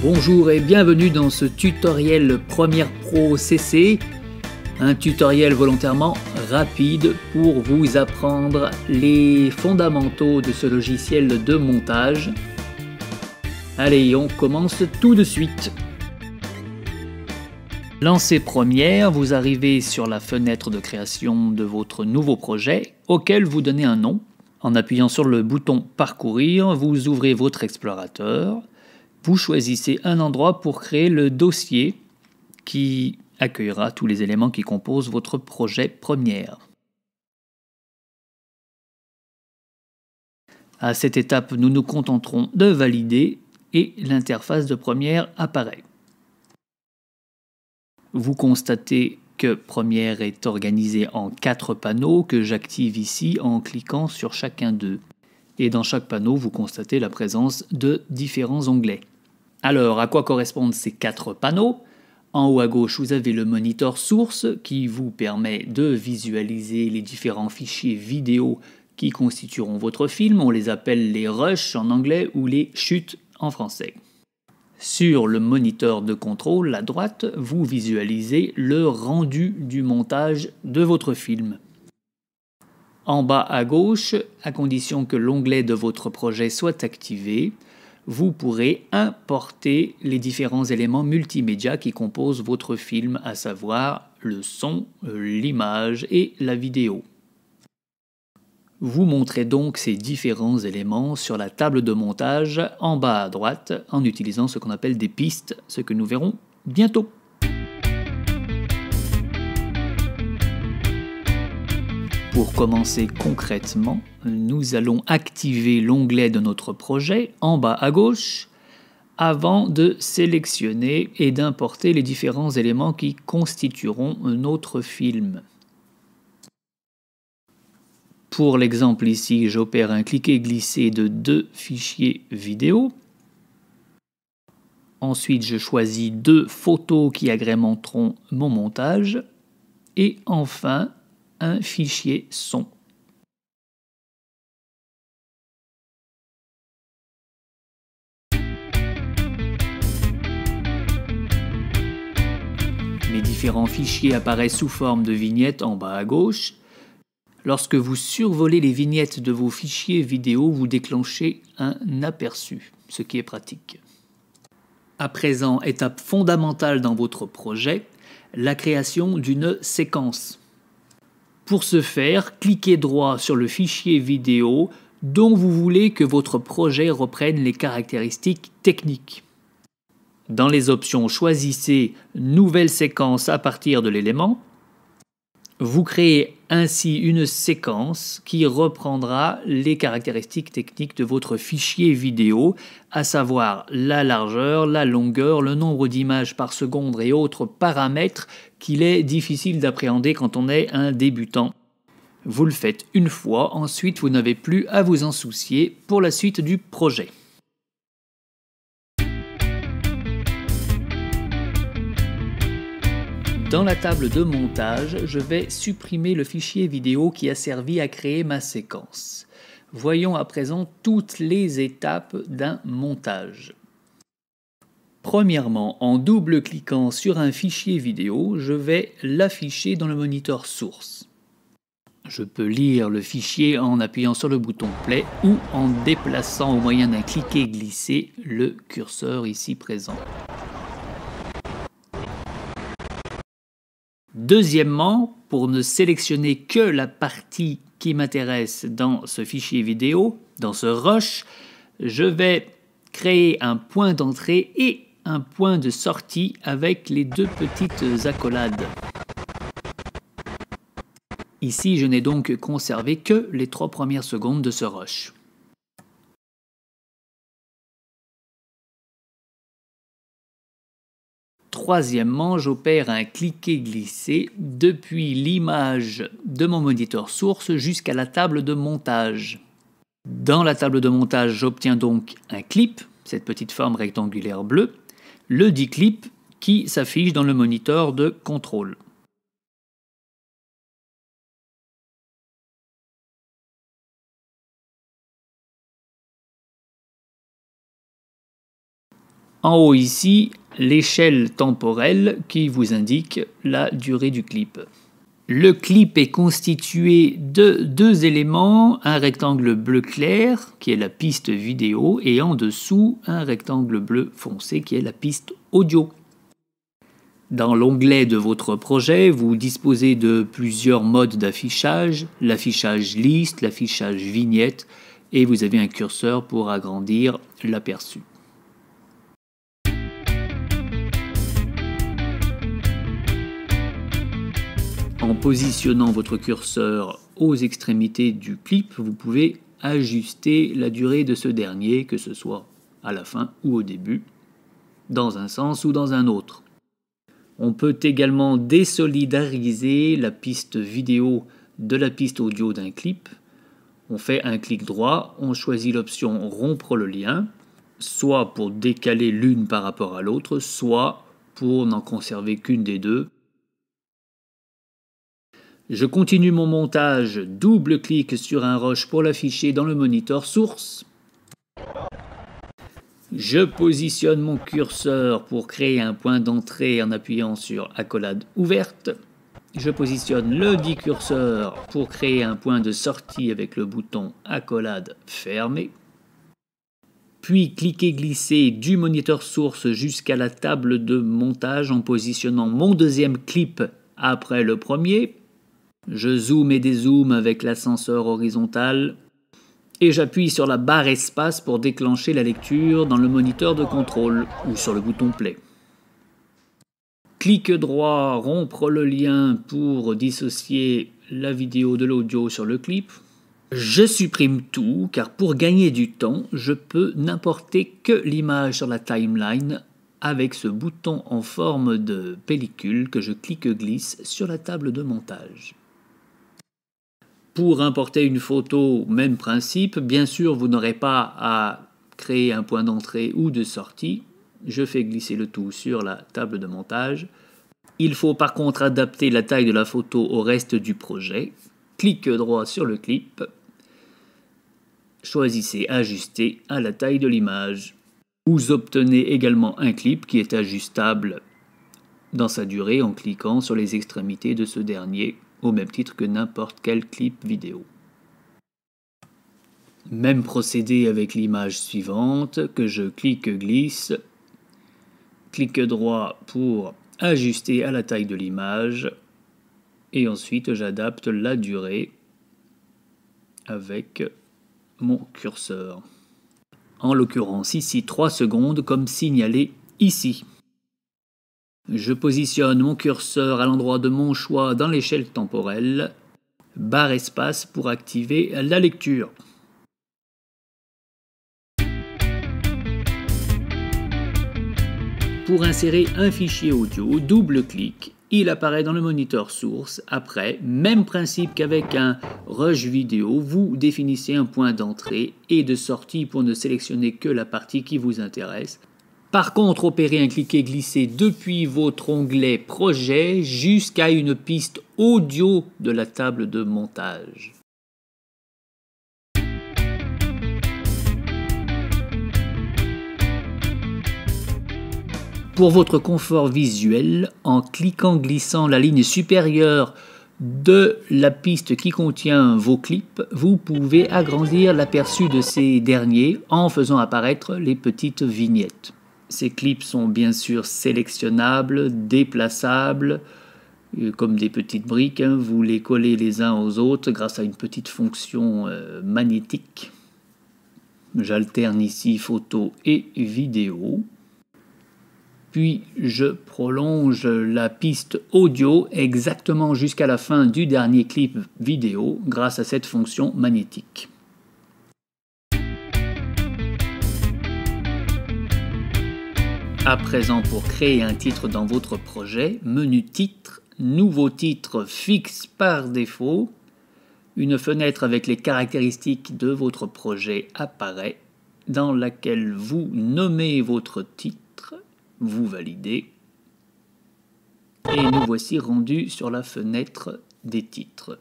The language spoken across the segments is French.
Bonjour et bienvenue dans ce tutoriel Premiere Pro CC, un tutoriel volontairement rapide pour vous apprendre les fondamentaux de ce logiciel de montage. Allez, on commence tout de suite. Lancez Premiere, vous arrivez sur la fenêtre de création de votre nouveau projet auquel vous donnez un nom. En appuyant sur le bouton Parcourir, vous ouvrez votre explorateur. Vous choisissez un endroit pour créer le dossier qui accueillera tous les éléments qui composent votre projet Premiere. À cette étape, nous nous contenterons de valider et l'interface de Premiere apparaît. Vous constatez que Premiere est organisé en 4 panneaux que j'active ici en cliquant sur chacun d'eux. Et dans chaque panneau, vous constatez la présence de différents onglets. Alors, à quoi correspondent ces 4 panneaux? En haut à gauche, vous avez le moniteur source qui vous permet de visualiser les différents fichiers vidéo qui constitueront votre film. On les appelle les rushs en anglais ou les chutes en français. Sur le moniteur de contrôle à droite, vous visualisez le rendu du montage de votre film. En bas à gauche, à condition que l'onglet de votre projet soit activé, vous pourrez importer les différents éléments multimédia qui composent votre film, à savoir le son, l'image et la vidéo. Vous montrez donc ces différents éléments sur la table de montage en bas à droite en utilisant ce qu'on appelle des pistes, ce que nous verrons bientôt. Pour commencer concrètement, nous allons activer l'onglet de notre projet en bas à gauche avant de sélectionner et d'importer les différents éléments qui constitueront notre film. Pour l'exemple ici, j'opère un cliquer-glisser de 2 fichiers vidéo. Ensuite, je choisis 2 photos qui agrémenteront mon montage. Et enfin, un fichier son. Les différents fichiers apparaissent sous forme de vignettes en bas à gauche. Lorsque vous survolez les vignettes de vos fichiers vidéo, vous déclenchez un aperçu, ce qui est pratique. À présent, étape fondamentale dans votre projet, la création d'une séquence. Pour ce faire, cliquez droit sur le fichier vidéo dont vous voulez que votre projet reprenne les caractéristiques techniques. Dans les options, choisissez « Nouvelle séquence à partir de l'élément ». Vous créez ainsi une séquence qui reprendra les caractéristiques techniques de votre fichier vidéo, à savoir la largeur, la longueur, le nombre d'images par seconde et autres paramètres qu'il est difficile d'appréhender quand on est un débutant. Vous le faites une fois, ensuite vous n'avez plus à vous en soucier pour la suite du projet. Dans la table de montage, je vais supprimer le fichier vidéo qui a servi à créer ma séquence. Voyons à présent toutes les étapes d'un montage. Premièrement, en double-cliquant sur un fichier vidéo, je vais l'afficher dans le moniteur source. Je peux lire le fichier en appuyant sur le bouton Play ou en déplaçant au moyen d'un cliquer-glisser le curseur ici présent. Deuxièmement, pour ne sélectionner que la partie qui m'intéresse dans ce fichier vidéo, dans ce rush, je vais créer un point d'entrée et un point de sortie avec les 2 petites accolades. Ici, je n'ai donc conservé que les 3 premières secondes de ce rush. Troisièmement, j'opère un cliquer-glisser depuis l'image de mon moniteur source jusqu'à la table de montage. Dans la table de montage, j'obtiens donc un clip, cette petite forme rectangulaire bleue, le dit clip qui s'affiche dans le moniteur de contrôle. En haut ici, l'échelle temporelle qui vous indique la durée du clip. Le clip est constitué de deux éléments, un rectangle bleu clair qui est la piste vidéo et en dessous un rectangle bleu foncé qui est la piste audio. Dans l'onglet de votre projet, vous disposez de plusieurs modes d'affichage, l'affichage liste, l'affichage vignette et vous avez un curseur pour agrandir l'aperçu. En positionnant votre curseur aux extrémités du clip, vous pouvez ajuster la durée de ce dernier, que ce soit à la fin ou au début, dans un sens ou dans un autre. On peut également désolidariser la piste vidéo de la piste audio d'un clip. On fait un clic droit, on choisit l'option rompre le lien, soit pour décaler l'une par rapport à l'autre, soit pour n'en conserver qu'une des deux. Je continue mon montage, double-clic sur un rush pour l'afficher dans le moniteur source. Je positionne mon curseur pour créer un point d'entrée en appuyant sur accolade ouverte. Je positionne le dit curseur pour créer un point de sortie avec le bouton accolade fermée. Puis cliquez-glissez du moniteur source jusqu'à la table de montage en positionnant mon deuxième clip après le premier. Je zoome et dézoome avec l'ascenseur horizontal et j'appuie sur la barre espace pour déclencher la lecture dans le moniteur de contrôle ou sur le bouton play. Clic droit, rompre le lien pour dissocier la vidéo de l'audio sur le clip. Je supprime tout car pour gagner du temps, je peux n'importer que l'image sur la timeline avec ce bouton en forme de pellicule que je clique-glisse sur la table de montage. Pour importer une photo, même principe, bien sûr vous n'aurez pas à créer un point d'entrée ou de sortie. Je fais glisser le tout sur la table de montage. Il faut par contre adapter la taille de la photo au reste du projet. Clic droit sur le clip. Choisissez ajuster à la taille de l'image. Vous obtenez également un clip qui est ajustable dans sa durée en cliquant sur les extrémités de ce dernier, au même titre que n'importe quel clip vidéo. Même procédé avec l'image suivante que je clique-glisse, clic droit pour ajuster à la taille de l'image et ensuite j'adapte la durée avec mon curseur. En l'occurrence ici 3 secondes comme signalé ici. Je positionne mon curseur à l'endroit de mon choix dans l'échelle temporelle, barre espace pour activer la lecture. Pour insérer un fichier audio, double-clic, il apparaît dans le moniteur source. Après, même principe qu'avec un rush vidéo, vous définissez un point d'entrée et de sortie pour ne sélectionner que la partie qui vous intéresse. Par contre, opérez un cliquer-glisser depuis votre onglet Projet jusqu'à une piste audio de la table de montage. Pour votre confort visuel, en cliquant-glissant la ligne supérieure de la piste qui contient vos clips, vous pouvez agrandir l'aperçu de ces derniers en faisant apparaître les petites vignettes. Ces clips sont bien sûr sélectionnables, déplaçables, comme des petites briques. Vous les collez les uns aux autres grâce à une petite fonction magnétique. J'alterne ici photo et vidéo. Puis je prolonge la piste audio exactement jusqu'à la fin du dernier clip vidéo grâce à cette fonction magnétique. À présent, pour créer un titre dans votre projet, menu titre, nouveau titre fixe par défaut, une fenêtre avec les caractéristiques de votre projet apparaît, dans laquelle vous nommez votre titre, vous validez, et nous voici rendus sur la fenêtre des titres.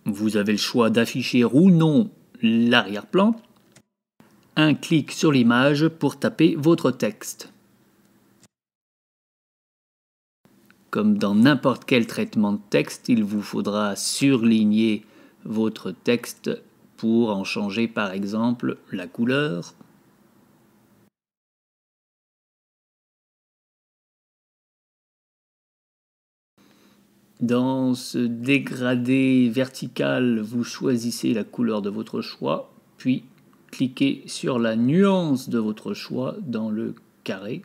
Vous avez le choix d'afficher ou non l'arrière-plan. un clic sur l'image pour taper votre texte. Comme dans n'importe quel traitement de texte, il vous faudra surligner votre texte pour en changer par exemple la couleur. Dans ce dégradé vertical, vous choisissez la couleur de votre choix, puis cliquez sur la nuance de votre choix dans le carré.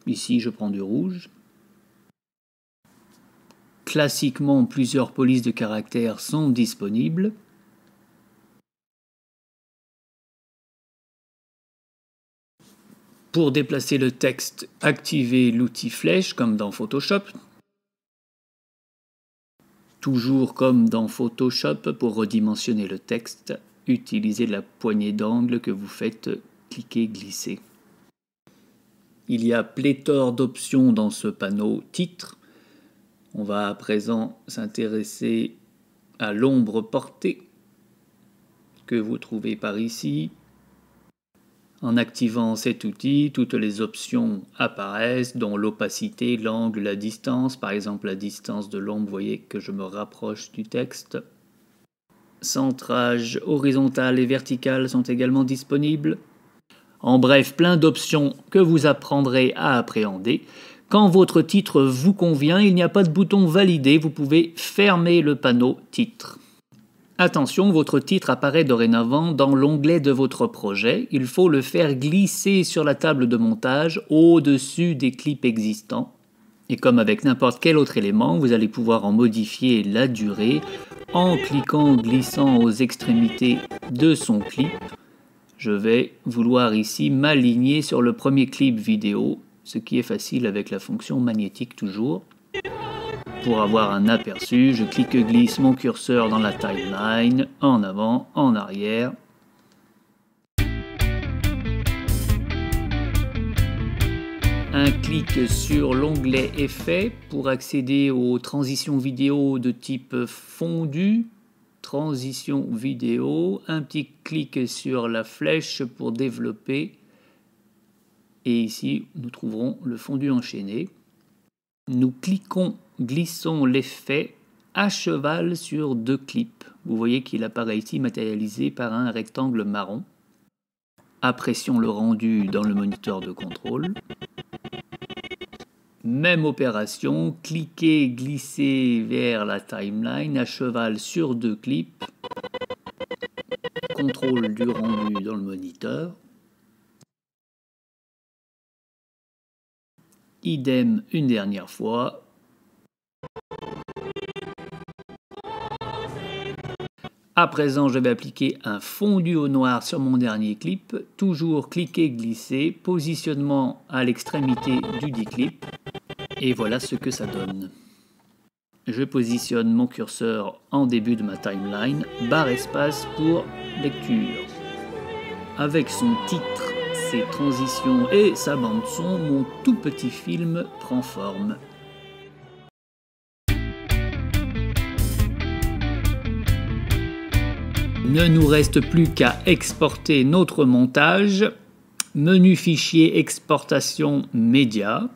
Ici, je prends du rouge. Classiquement, plusieurs polices de caractères sont disponibles. Pour déplacer le texte, activez l'outil flèche comme dans Photoshop. Toujours comme dans Photoshop, pour redimensionner le texte, utilisez la poignée d'angle que vous faites cliquer-glisser. Il y a pléthore d'options dans ce panneau titre. On va à présent s'intéresser à l'ombre portée que vous trouvez par ici. En activant cet outil, toutes les options apparaissent, dont l'opacité, l'angle, la distance. Par exemple, la distance de l'ombre, vous voyez que je me rapproche du texte. Centrage horizontal et vertical sont également disponibles. En bref, plein d'options que vous apprendrez à appréhender. Quand votre titre vous convient, il n'y a pas de bouton valider, vous pouvez fermer le panneau titre. Attention, votre titre apparaît dorénavant dans l'onglet de votre projet. Il faut le faire glisser sur la table de montage au-dessus des clips existants. Et comme avec n'importe quel autre élément, vous allez pouvoir en modifier la durée en glissant aux extrémités de son clip. Je vais vouloir ici m'aligner sur le premier clip vidéo, ce qui est facile avec la fonction magnétique toujours. Pour avoir un aperçu, je clique-glisse mon curseur dans la timeline, en avant, en arrière. Un clic sur l'onglet Effets pour accéder aux transitions vidéo de type fondu. Transition vidéo, un petit clic sur la flèche pour développer. Et ici, nous trouverons le fondu enchaîné. Nous glissons l'effet à cheval sur deux clips. Vous voyez qu'il apparaît ici matérialisé par un rectangle marron. Apprécions le rendu dans le moniteur de contrôle. Même opération, cliquez, glissez vers la timeline à cheval sur deux clips. Contrôle du rendu dans le moniteur. Idem une dernière fois. À présent, je vais appliquer un fondu au noir sur mon dernier clip. Toujours cliquer, glisser, positionnement à l'extrémité du dit clip. Et voilà ce que ça donne. Je positionne mon curseur en début de ma timeline, barre espace pour lecture. Avec son titre, ses transitions et sa bande son, mon tout petit film prend forme. Ne nous reste plus qu'à exporter notre montage. Menu fichier exportation média.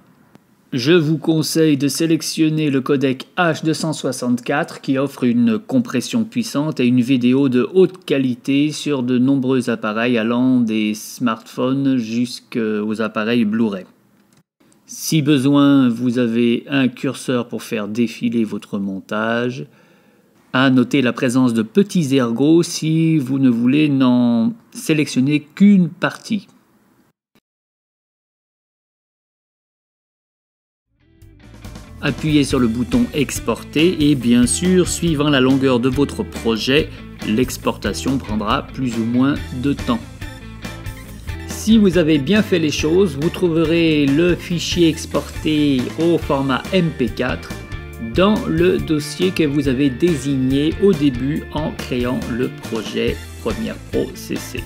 Je vous conseille de sélectionner le codec H264 qui offre une compression puissante et une vidéo de haute qualité sur de nombreux appareils allant des smartphones jusqu'aux appareils Blu-ray. Si besoin, vous avez un curseur pour faire défiler votre montage. À noter la présence de petits ergots si vous ne voulez n'en sélectionner qu'une partie. Appuyez sur le bouton exporter et bien sûr, suivant la longueur de votre projet, l'exportation prendra plus ou moins de temps. Si vous avez bien fait les choses, vous trouverez le fichier exporté au format MP4 dans le dossier que vous avez désigné au début en créant le projet Premiere Pro CC.